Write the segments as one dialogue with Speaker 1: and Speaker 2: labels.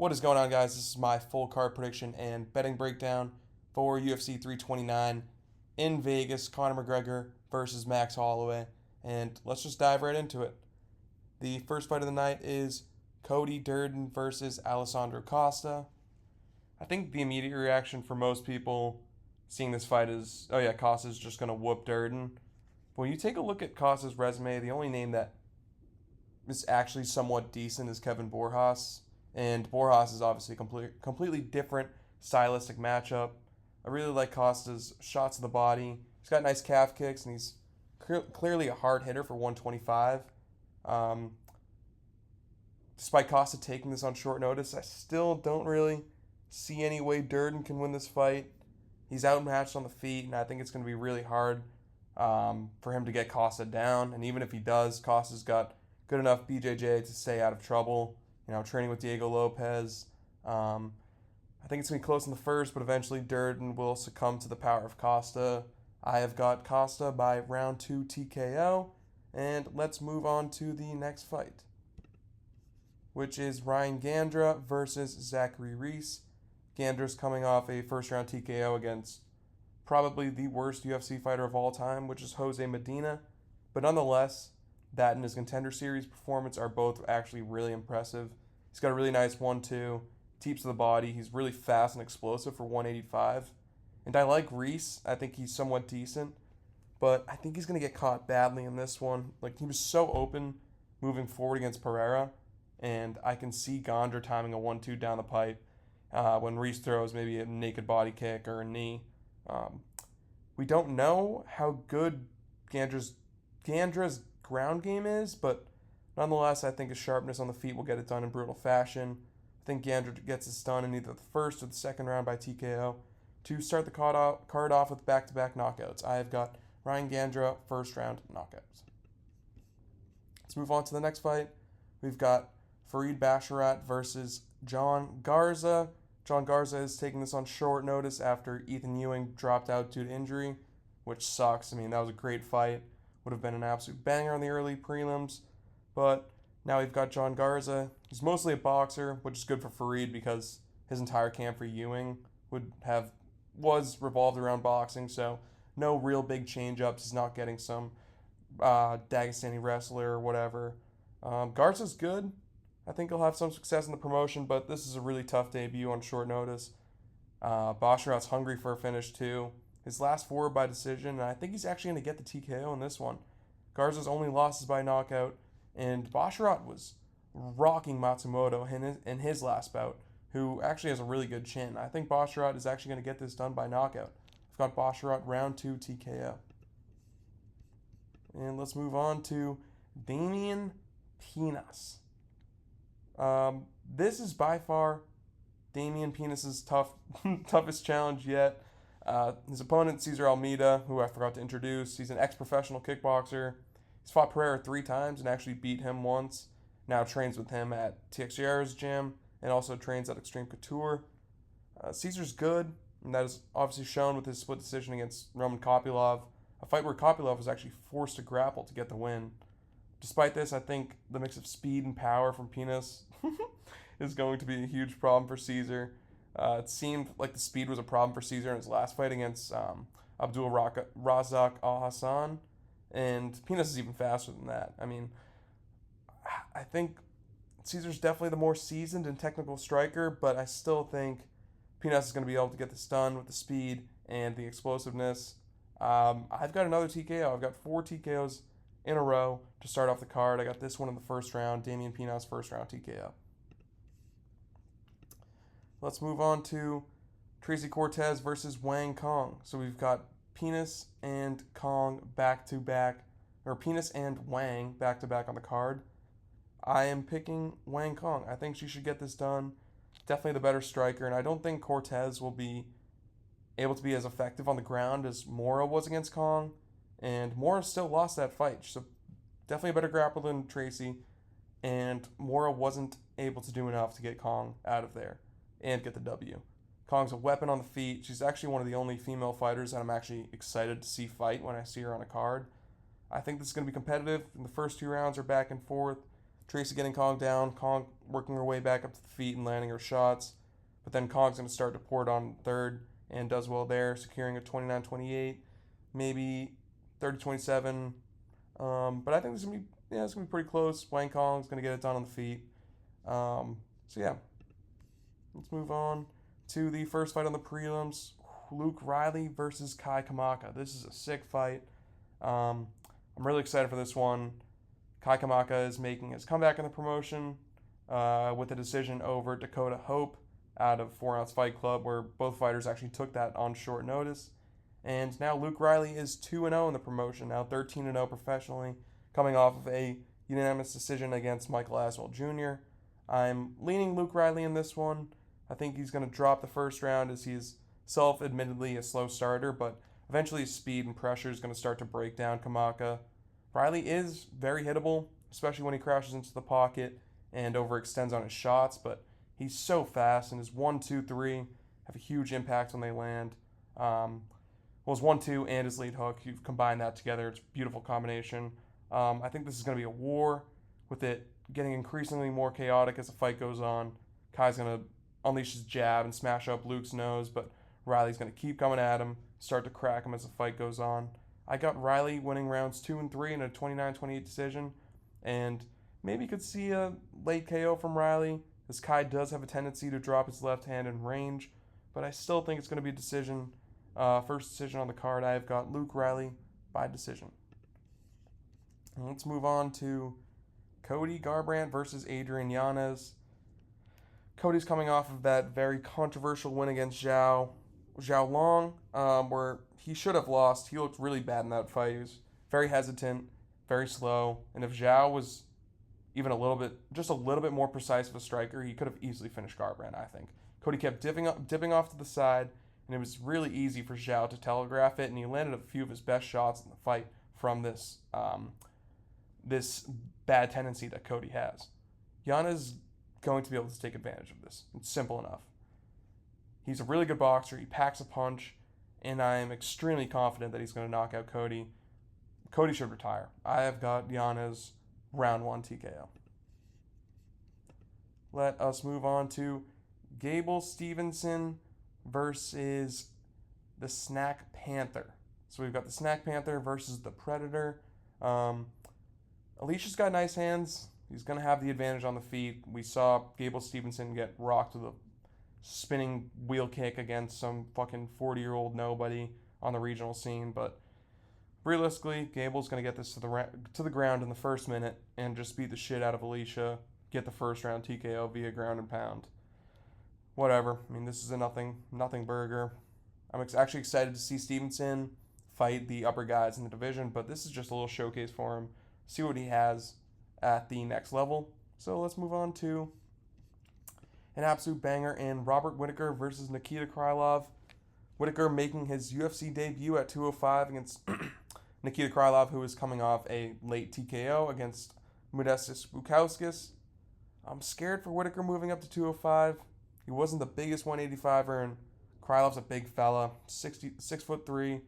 Speaker 1: What is going on, guys? This is my full card prediction and betting breakdown for UFC 329 in Vegas. Conor McGregor versus Max Holloway. And let's just dive right into it. The first fight of the night is Cody Durden versus Alessandro Costa. I think the immediate reaction for most people seeing this fight is, oh yeah, Costa's just going to whoop Durden. But when you take a look at Costa's resume, the only name that is actually somewhat decent is Kevin Borjas. And Borjas is obviously a completely different stylistic matchup. I really like Costa's shots to the body. He's got nice calf kicks, and he's clearly a hard hitter for 125. Um, Despite Costa taking this on short notice, I still don't really see any way Durden can win this fight. He's outmatched on the feet, and I think it's going to be really hard for him to get Costa down. And even if he does, Costa's got good enough BJJ to stay out of trouble. Training with Diego Lopez. I think it's going to be close in the first, but eventually Durden will succumb to the power of Costa. I have got Costa by round 2 TKO. And let's move on to the next fight, which is Ryan Gandra versus Zachary Reese. Gandra's coming off a first-round TKO against probably the worst UFC fighter of all time, which is Jose Medina. But nonetheless, that and his Contender Series performance are both actually really impressive. He's got a really nice 1-2, teeps to the body. He's really fast and explosive for 185. And I like Reese. I think he's somewhat decent, but I think he's going to get caught badly in this one. Like, he was so open moving forward against Pereira, and I can see Gandra timing a 1-2 down the pipe when Reese throws maybe a naked body kick or a knee. We don't know how good Gandra's ground game is, but nonetheless, I think his sharpness on the feet will get it done in brutal fashion. I think Gandra gets this done in either the first or the second round by TKO to start the card off with back-to-back knockouts. I have got Ryan Gandra first round knockouts. Let's move on to the next fight. We've got Farid Basharat versus John Garza. John Garza is taking this on short notice after Ethan Ewing dropped out due to injury, which sucks. I mean, that was a great fight. Would have been an absolute banger on the early prelims. But now we've got John Garza. He's mostly a boxer, which is good for Farid because his entire camp for Ewing was revolved around boxing. So no real big change-ups. He's not getting some Dagestani wrestler or whatever. Garza's good. I think he'll have some success in the promotion, but this is a really tough debut on short notice. Basharat's hungry for a finish too. His last 4 by decision, and I think he's actually going to get the TKO in this one. Garza's only loss is by knockout, and Basharat was rocking Matsumoto in his last bout, who actually has a really good chin. I think Basharat is actually going to get this done by knockout. I've got Basharat round 2 TKO. And let's move on to Damian Pinas. This is by far Damian Pinas' toughest challenge yet. His opponent, Cesar Almeida, who I forgot to introduce, he's an ex-professional kickboxer. He's fought Pereira 3 times and actually beat him once. Now trains with him at TXJR's gym and also trains at Extreme Couture. Cesar's good, and that is obviously shown with his split decision against Roman Kopylov, a fight where Kopylov was actually forced to grapple to get the win. Despite this, I think the mix of speed and power from Pinas is going to be a huge problem for Cesar. It seemed like the speed was a problem for Cesar in his last fight against Abdul Razak Al Hassan, and Pinas is even faster than that. I mean, I think Cesar's definitely the more seasoned and technical striker, but I still think Pinas is going to be able to get this done with the speed and the explosiveness. I've got another TKO. I've got 4 TKOs in a row to start off the card. I got this one in the first round, Damian Pinas first round TKO. Let's move on to Tracy Cortez versus Wang Kong. So we've got Pinas and Kong back-to-back, or Pinas and Wang back-to-back on the card. I am picking Wang Kong. I think she should get this done. Definitely the better striker, and I don't think Cortez will be able to be as effective on the ground as Mora was against Kong, and Mora still lost that fight. So definitely a better grappler than Tracy, and Mora wasn't able to do enough to get Kong out of there and get the W. Kong's a weapon on the feet. She's actually one of the only female fighters that I'm actually excited to see fight when I see her on a card. I think this is going to be competitive. And the first 2 rounds are back and forth. Tracy getting Kong down, Kong working her way back up to the feet and landing her shots. But then Kong's going to start to pour it on third and does well there, securing a 29-28, maybe 30-27. But I think it's going to be pretty close. Wang Kong's going to get it done on the feet. So yeah, let's move on to the first fight on the prelims. Luke Riley versus Kai Kamaka. This is a sick fight. I'm really excited for this one. Kai Kamaka is making his comeback in the promotion with a decision over Dakota Hope out of 4 Ounce Fight Club, where both fighters actually took that on short notice. And now Luke Riley is 2-0 in the promotion, now 13-0 professionally, coming off of a unanimous decision against Michael Aswell Jr. I'm leaning Luke Riley in this one. I think he's going to drop the first round as he's self-admittedly a slow starter, but eventually his speed and pressure is going to start to break down Kamaka. Riley is very hittable, especially when he crashes into the pocket and overextends on his shots, but he's so fast, and his 1-2-3 have a huge impact when they land. His 1-2 and his lead hook, you've combined that together. It's a beautiful combination. I think this is going to be a war, with it getting increasingly more chaotic as the fight goes on. Kai's going to unleash his jab and smash up Luke's nose, but Riley's going to keep coming at him, start to crack him as the fight goes on. I got Riley winning rounds 2 and 3 in a 29-28 decision, and maybe could see a late KO from Riley, as Kai does have a tendency to drop his left hand in range, but I still think it's going to be a decision. First decision on the card, I've got Luke Riley by decision. And let's move on to Cody Garbrandt versus Adrian Yanez. Cody's coming off of that very controversial win against Zhao Long, where he should have lost. He looked really bad in that fight. He was very hesitant, very slow, and if Zhao was even a little bit more precise of a striker, he could have easily finished Garbrandt, I think. Cody kept dipping off to the side, and it was really easy for Zhao to telegraph it, and he landed a few of his best shots in the fight from this bad tendency that Cody has. Yanez is going to be able to take advantage of this. It's simple enough. He's a really good boxer. He packs a punch, and I am extremely confident that he's going to knock out Cody. Cody should retire. I have got Yanez round 1 TKO. Let us move on to Gable Stevenson versus the Snack Panther. So we've got the Snack Panther versus the Predator. Alicia's got nice hands. He's going to have the advantage on the feet. We saw Gable Stevenson get rocked with a spinning wheel kick against some fucking 40-year-old nobody on the regional scene, but realistically, Gable's going to get this to the ground in the first minute and just beat the shit out of Alicia, get the first round TKO via ground and pound. Whatever. I mean, this is a nothing burger. I'm actually excited to see Stevenson fight the upper guys in the division, but this is just a little showcase for him. See what he has at the next level. So let's move on to an absolute banger in Robert Whittaker versus Nikita Krylov. Whittaker making his UFC debut at 205 against Nikita Krylov, who is coming off a late TKO against Modestas Bukauskas. I'm scared for Whittaker moving up to 205. He wasn't the biggest 185er, and Krylov's a big fella, 6'3",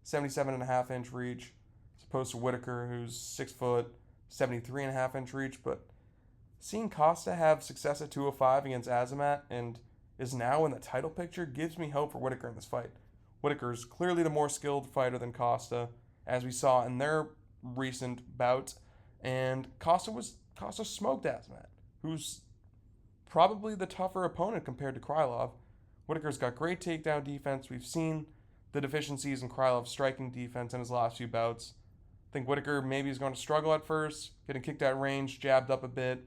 Speaker 1: 77.5-inch reach, as opposed to Whittaker, who's 6 foot, 73.5-inch reach. But seeing Costa have success at 205 against Azamat and is now in the title picture gives me hope for Whittaker in this fight. Whittaker is clearly the more skilled fighter than Costa, as we saw in their recent bout, and Costa smoked Azamat, who's probably the tougher opponent compared to Krylov. Whittaker's got great takedown defense. We've seen the deficiencies in Krylov's striking defense in his last few bouts. I think Whittaker maybe is going to struggle at first, getting kicked out range, jabbed up a bit,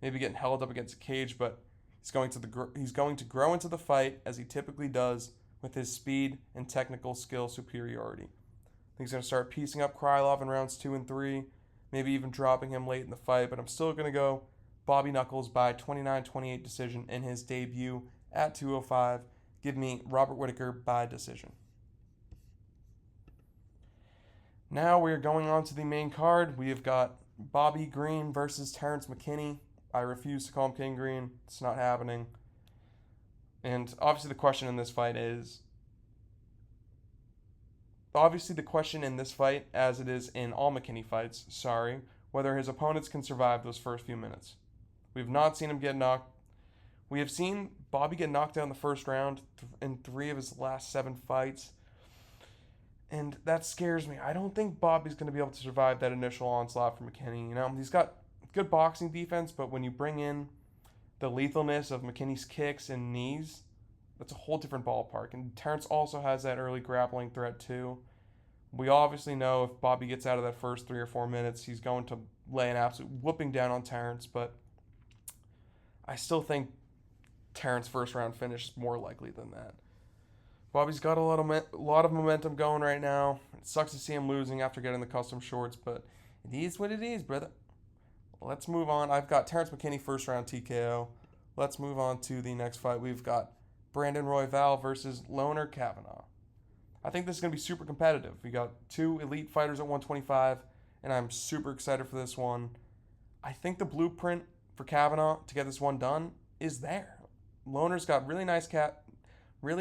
Speaker 1: maybe getting held up against a cage, but he's going to grow into the fight as he typically does with his speed and technical skill superiority. I think he's going to start piecing up Krylov in rounds 2 and 3, maybe even dropping him late in the fight, but I'm still going to go Bobby Knuckles by 29-28 decision in his debut at 205. Give me Robert Whittaker by decision. Now we're going on to the main card. We have got Bobby Green versus Terrence McKinney. I refuse to call him King Green. It's not happening. And obviously the question in this fight, as it is in all McKinney fights, whether his opponents can survive those first few minutes. We have not seen him get knocked. We have seen Bobby get knocked out in the first round in 3 of his last 7 fights. And that scares me. I don't think Bobby's going to be able to survive that initial onslaught from McKinney. He's got good boxing defense, but when you bring in the lethalness of McKinney's kicks and knees, that's a whole different ballpark. And Terrence also has that early grappling threat too. We obviously know if Bobby gets out of that first 3 or 4 minutes, he's going to lay an absolute whooping down on Terrence, but I still think Terrence's first round finish is more likely than that. Bobby's got a lot of momentum going right now. It sucks to see him losing after getting the custom shorts, but it is what it is, brother. Let's move on. I've got Terrence McKinney first round TKO. Let's move on to the next fight. We've got Brandon Royval versus Loner Kavanagh. I think this is going to be super competitive. We got 2 elite fighters at 125, and I'm super excited for this one. I think the blueprint for Kavanagh to get this one done is there. Loner's got really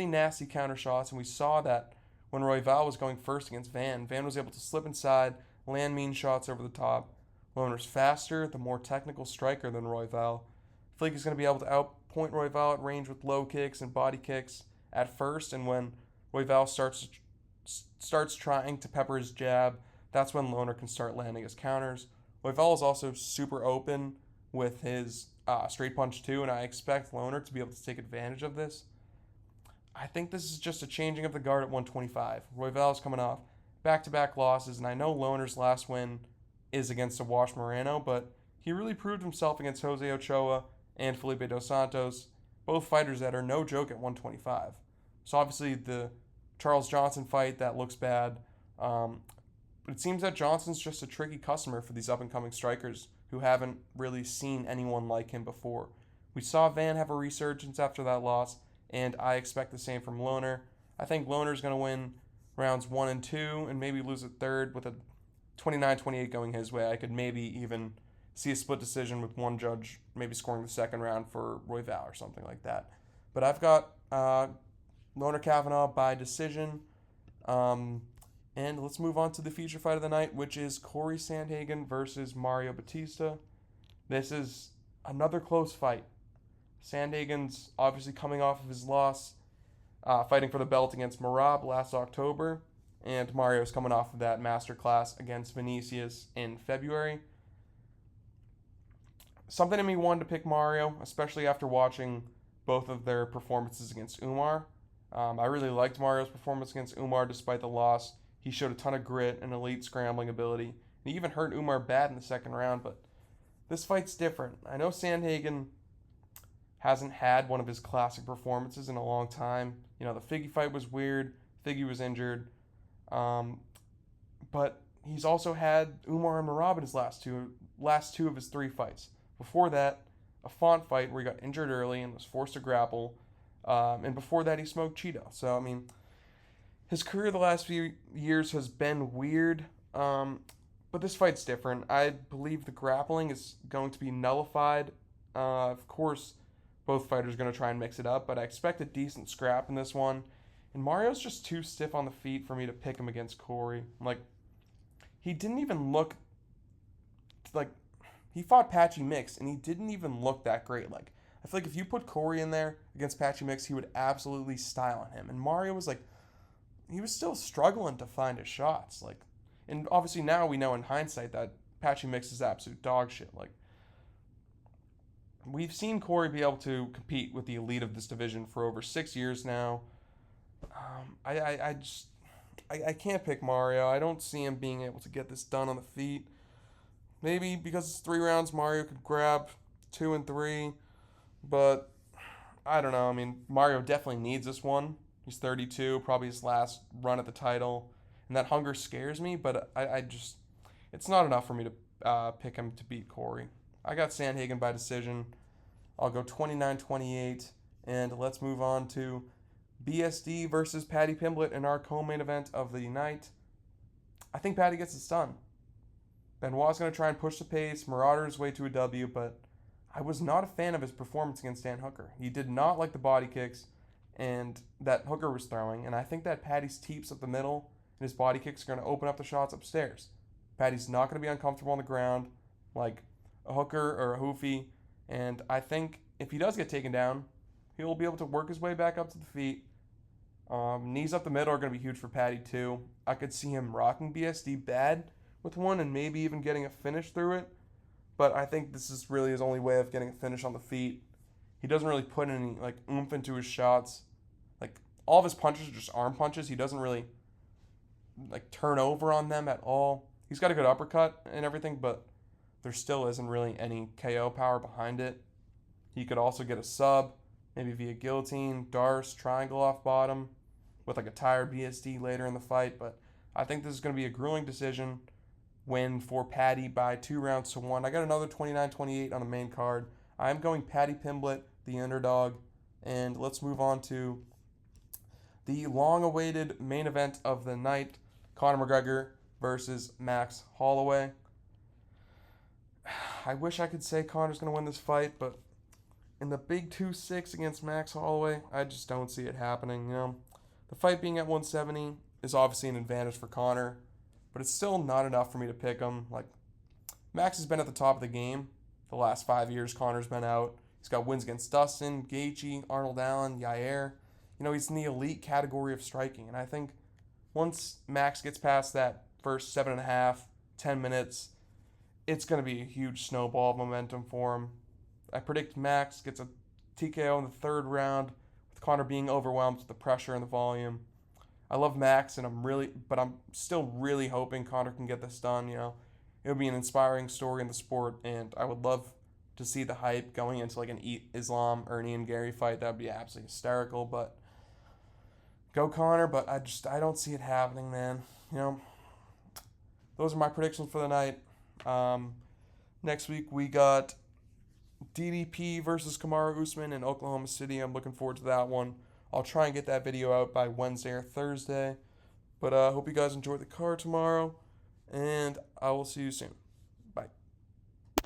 Speaker 1: nasty counter shots, and we saw that when Royval was going first against Van. Van was able to slip inside, land mean shots over the top. Loner's faster, the more technical striker than Royval. I feel like he's going to be able to outpoint Royval at range with low kicks and body kicks at first, and when Royval starts trying to pepper his jab, that's when Loner can start landing his counters. Royval is also super open with his straight punch too, and I expect Loner to be able to take advantage of this. I think this is just a changing of the guard at 125. Royval is coming off back-to-back losses, and I know Loner's last win is against Awash Moreno, but he really proved himself against Jose Ochoa and Felipe Dos Santos, both fighters that are no joke at 125. So obviously the Charles Johnson fight, that looks bad, but it seems that Johnson's just a tricky customer for these up-and-coming strikers who haven't really seen anyone like him before. We saw Van have a resurgence after that loss, and I expect the same from Loner. I think Loner's going to win rounds 1 and 2 and maybe lose a third with a 29-28 going his way. I could maybe even see a split decision with one judge maybe scoring the second round for Royval or something like that. But I've got Loner Kavanagh by decision. And let's move on to the feature fight of the night, which is Corey Sandhagen versus Mario Batista. This is another close fight. Sandhagen's obviously coming off of his loss, fighting for the belt against Merab last October, and Mario's coming off of that masterclass against Vinicius in February. Something in me wanted to pick Mario, especially after watching both of their performances against Umar. I really liked Mario's performance against Umar despite the loss. He showed a ton of grit and elite scrambling ability. He even hurt Umar bad in the second round, but this fight's different. I know Sandhagen hasn't had one of his classic performances in a long time. The Figgy fight was weird. Figgy was injured. But he's also had Umar and Merab in his last two of his 3 fights. Before that, a Font fight where he got injured early and was forced to grapple. And before that, he smoked Cheeto. So, his career the last few years has been weird. But this fight's different. I believe the grappling is going to be nullified. Of course, both fighters are going to try and mix it up, but I expect a decent scrap in this one. And Mario's just too stiff on the feet for me to pick him against Corey. He didn't even look he fought Patchy Mix, and he didn't even look that great. I feel like if you put Corey in there against Patchy Mix, he would absolutely style on him. And Mario was he was still struggling to find his shots. And obviously now we know in hindsight that Patchy Mix is absolute dog shit. We've seen Corey be able to compete with the elite of this division for over 6 years now. I can't pick Mario. I don't see him being able to get this done on the feet. Maybe because it's 3 rounds, Mario could grab 2 and 3. But I don't know. Mario definitely needs this one. He's 32, probably his last run at the title. And that hunger scares me, but it's not enough for me to pick him to beat Corey. I got Sandhagen by decision. I'll go 29-28. And let's move on to BSD versus Paddy Pimblett in our co-main event of the night. I think Paddy gets it done. Benoit's going to try and push the pace, marauder his way to a W, but I was not a fan of his performance against Dan Hooker. He did not like the body kicks and that Hooker was throwing, and I think that Paddy's teeps up the middle and his body kicks are going to open up the shots upstairs. Paddy's not going to be uncomfortable on the ground. like a hooker or a hoofy. And I think if he does get taken down, he'll be able to work his way back up to the feet. Knees up the middle are going to be huge for Paddy too. I could see him rocking BSD bad with one and maybe even getting a finish through it. But I think this is really his only way of getting a finish on the feet. He doesn't really put any like oomph into his shots. Like all of his punches are just arm punches. He doesn't really like turn over on them at all. He's got a good uppercut and everything, but there still isn't really any KO power behind it. He could also get a sub, maybe via guillotine, darce, triangle off bottom, with like a tired BSD later in the fight. But I think this is going to be a grueling decision win for Paddy by 2-1. I got another 29-28 on the main card. I'm going Paddy Pimblett, the underdog. And let's move on to the long-awaited main event of the night, Conor McGregor versus Max Holloway. I wish I could say Conor's going to win this fight, but in the big 2-6 against Max Holloway, I just don't see it happening. The fight being at 170 is obviously an advantage for Conor, but it's still not enough for me to pick him. Like, Max has been at the top of the game the last 5 years. Conor's been out. He's got wins against Dustin, Gaethje, Arnold Allen, Yair. He's in the elite category of striking, and I think once Max gets past that first 7.5, 10 minutes, it's going to be a huge snowball of momentum for him. I predict Max gets a TKO in the third round, with Conor being overwhelmed with the pressure and the volume. I love Max, and I'm still really hoping Conor can get this done. It would be an inspiring story in the sport, and I would love to see the hype going into like an Islam, Ernie, and Gary fight. That would be absolutely hysterical. But go Conor, but I don't see it happening, man. Those are my predictions for the night. Next week we got DDP versus Kamaru Usman in Oklahoma City. I'm looking forward to that one. I'll try and get that video out by Wednesday or Thursday. But I hope you guys enjoy the card tomorrow, and I will see you soon.